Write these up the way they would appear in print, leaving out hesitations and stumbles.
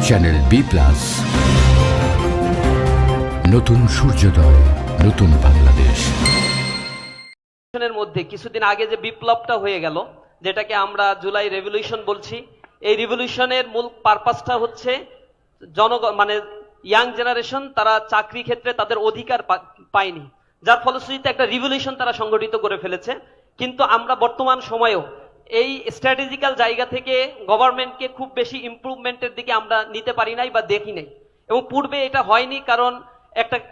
Channel B plus, নতুন সূর্যোদয়, নতুন বাংলাদেশ। মধ্যে কিছুদিন আগে যে বিপ্লবটা হয়ে গেল, যেটাকে আমরা জুলাই রেভলিউশন বলছি, এই রিভলিউশনের মূল পারপাসটা হচ্ছে জনগণ মানে ইয়াং জেনারেশন তারা চাকরি ক্ষেত্রে তাদের অধিকার পায়নি, যার ফলশ্রুতিতে একটা রিভলিউশন তারা সংগঠিত করে ফেলেছে। কিন্তু আমরা বর্তমান সময়েও এই স্ট্র্যাটেজিক্যাল জায়গা থেকে গভর্নমেন্টকে খুব বেশি ইমপ্রুভমেন্টের দিকে আমরা নিতে পারি নাই বা দেখি নাই, এবং পূর্বে এটা হয়নি কারণ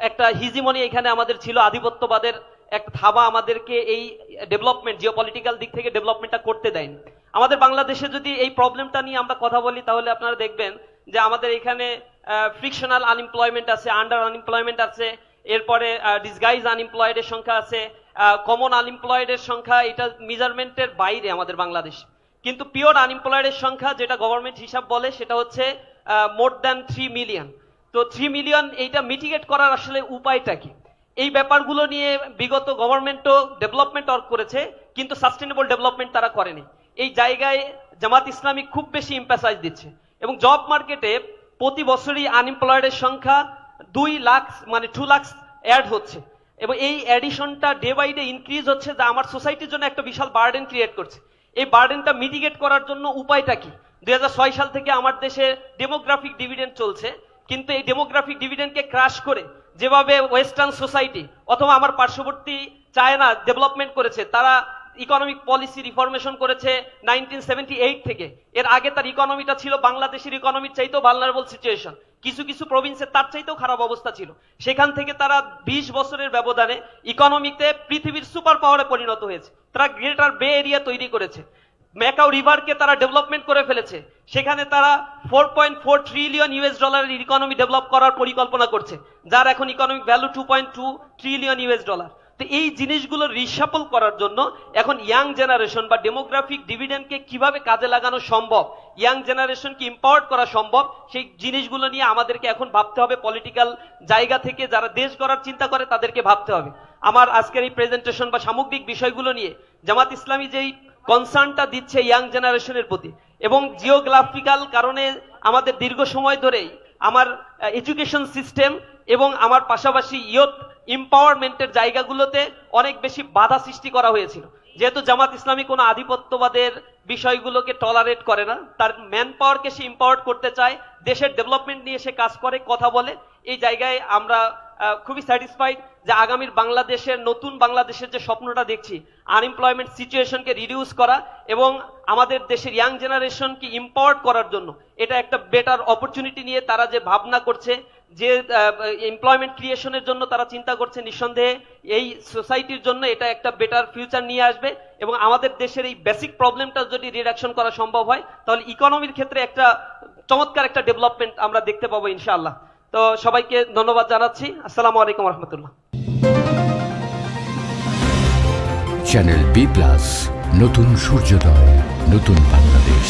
একটা হিজিমনি এখানে আমাদের ছিল, আধিপত্যবাদের একটা থাবা আমাদেরকে এই ডেভেলপমেন্ট জিওপলিটিক্যাল দিক থেকে ডেভেলপমেন্টটা করতে দেয়নি। আমাদের বাংলাদেশে যদি এই প্রবলেমটা নিয়ে আমরা কথা বলি তাহলে আপনারা দেখবেন যে আমাদের এখানে ফ্রিকশনাল আনএমপ্লয়মেন্ট আছে, আন্ডার আনএমপ্লয়মেন্ট আছে, এরপরে ডিসগাইজ আনএমপ্লয়েডের সংখ্যা আছে, কমন আনএমপ্লয়েডের সংখ্যা, এটা মেজারমেন্টের বাইরে আমাদের বাংলাদেশ। কিন্তু পিওর আনএমপ্লয়েডের সংখ্যা যেটা গভর্নমেন্ট হিসাব বলে সেটা হচ্ছে মোর দ্যান 3 মিলিয়ন। তো 3 মিলিয়ন এইটা মিটিগেট করার আসলে উপায়টা কি? এই ব্যাপারগুলো নিয়ে বিগত গভর্নমেন্টও ডেভেলপমেন্ট ওয়ার্ক করেছে, কিন্তু সাস্টেনেবল ডেভেলপমেন্ট তারা করেনি। এই জায়গায় জামাত ইসলামী খুব বেশি এমফাসাইজ দিচ্ছে, এবং জব মার্কেটে প্রতি বছরই আনএমপ্লয়েডের সংখ্যা 2 লাখ মানে 2 লাখ অ্যাড হচ্ছে, এবং এই অ্যাডিশনটা ডে বাই ডে ইনক্রিজ হচ্ছে, যা আমার সোসাইটির জন্য একটা বিশাল বার্ডেন ক্রিয়েট করছে। এই বার্ডেনটা মিটিগেট করার জন্য উপায়টা কি? 2006 সাল থেকে আমার দেশে ডেমোগ্রাফিক ডিভিডেন্ড চলছে, কিন্তু এই ডেমোগ্রাফিক ডিভিডেন্ডকে ক্রাশ করে যেভাবে ওয়েস্টার্ন সোসাইটি অথবা আমার পার্শ্ববর্তী চায়না ডেভেলপমেন্ট করেছে, তারা ইকোনমিক পলিসি রিফরমেশন করেছে 1978 থেকে। এর আগে তার ইকোনমিটা ছিল বাংলাদেশের ইকোনমির চাইতেও ভালনারেবল সিচুয়েশন, কিছু কিছু প্রভিন্সে তার চাইতেও খারাপ অবস্থা ছিল। সেখান থেকে তারা 20 বছরের ব্যবধানে ইকোনমিতে পৃথিবীর সুপার পাওয়ারে পরিণত হয়েছে। তারা গ্রেটার বে এরিয়া তৈরি করেছে, ম্যাকাও রিভারকে তারা ডেভেলপমেন্ট করে ফেলেছে, সেখানে তারা 4.4 ট্রিলিয়ন ইউএস ডলারের ইকোনমি ডেভেলপ করার পরিকল্পনা করছে, যার এখন economic value 2.2 trillion US dollar. তো এই জিনিসগুলো রিসাপল করার জন্য এখন ইয়াং জেনারেশন বা ডেমোগ্রাফিক ডিভিডেন্ডকে কিভাবে কাজে লাগানো সম্ভব, ইয়াং জেনারেশনকে ইম্পাওয়ার করা সম্ভব, সেই জিনিসগুলো নিয়ে আমাদেরকে এখন ভাবতে হবে। পলিটিক্যাল জায়গা থেকে যারা দেশ গড়ার চিন্তা করে তাদেরকে ভাবতে হবে। আমার আজকের এই প্রেজেন্টেশন বা সামগ্রিক বিষয়গুলো নিয়ে জামাত ইসলামী যেই কনসার্নটা দিচ্ছে ইয়াং জেনারেশনের প্রতি, এবং জিওগ্রাফিক্যাল কারণে আমাদের দীর্ঘ সময় ধরেই আমার এডুকেশন সিস্টেম এবং আমার পাশাপাশি ইয়ুথ এম্পাওয়ারমেন্টের জায়গাগুলোতে অনেক বেশি বাধা সৃষ্টি করা হয়েছিল। যেহেতু জামাত ইসলামী কোনো আধিপত্যবাদের বিষয়গুলোকে টলারেট করে না, তার ম্যান পাওয়ারকে সে এম্পাওয়ার করতে চায়, দেশের ডেভেলপমেন্ট নিয়ে সে কাজ করে, কথা বলে। এই জায়গায় আমরা খুবই স্যাটিসফাইড যে আগামীর বাংলাদেশের নতুন বাংলাদেশের যে স্বপ্নটা দেখছি, আনএমপ্লয়মেন্ট সিচুয়েশনকে রিডিউস করা এবং আমাদের দেশের ইয়াং জেনারেশনকে এম্পাওয়ার করার জন্য এটা একটা বেটার অপরচুনিটি নিয়ে তারা যে ভাবনা করছে, যে এমপ্লয়মেন্ট ক্রিয়েশনের জন্য তারা চিন্তা করছে, নিঃসন্দেহে এই সোসাইটির জন্য এটা একটা বেটার ফিউচার নিয়ে আসবে। এবং আমাদের দেশের এই বেসিক প্রবলেমটা যদি রিডাকশন করা সম্ভব হয় তাহলে ইকোনমির ক্ষেত্রে একটা চমৎকার একটা ডেভেলপমেন্ট আমরা দেখতে পাবো ইনশাআল্লাহ। তো সবাইকে ধন্যবাদ জানাচ্ছি। আসসালামু আলাইকুম রহমতুল্লাহ। চ্যানেল বি প্লাস, নতুন সূর্যোদয়, নতুন বাংলাদেশ।